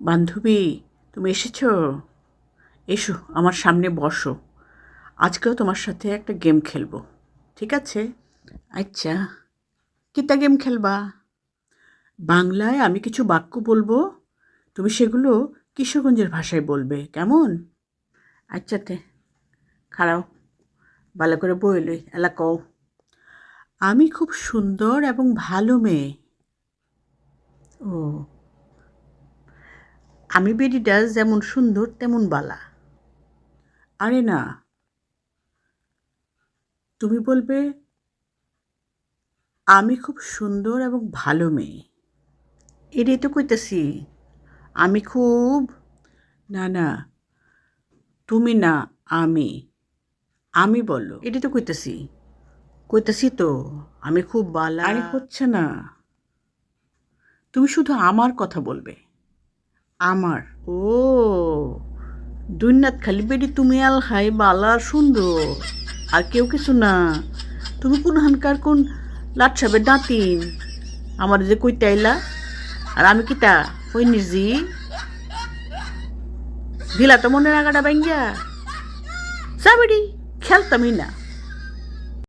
বান্ধবী, তুমি এসেছো? এসো আমার সামনে বসো। আজকেও তোমার সাথে একটা গেম খেলবো, ঠিক আছে? আচ্ছা, কিতা গেম খেলবা? বাংলায় আমি কিছু বাক্য বলবো, তুমি সেগুলো কিশোরগঞ্জের ভাষায় বলবে, কেমন? আচ্ছা খাড়াও, ভালো করে বইলে এলাকাও। আমি খুব সুন্দর এবং ভালো মেয়ে। ও, আমি বেডিটা যেমন সুন্দর তেমন বালা। আরে না, তুমি বলবে আমি খুব সুন্দর এবং ভালো মেয়ে। এটাই তো কইতাছি। আমি খুব, না না, তুমি না, আমি, আমি বলো, এটাই তো কইতাছি। কইতাছি তো আমি খুব বালা। আরে হচ্ছে না, তুমি শুধু আমার কথা বলবে। আমার, ও, দুনিয়াত খালি বেডি তুমি আল হাই বালা আর সুন্দর, আর কেউ কিছু না। তুমি কোন হানকার কোন লাটসাবের দাঁতিন আমার যে কইতে আইলা, আর আমি কিতা ওই নিজি দিলা তো মনের আগাটা বাইঙ্গা যাবেডি, খেলতামই না।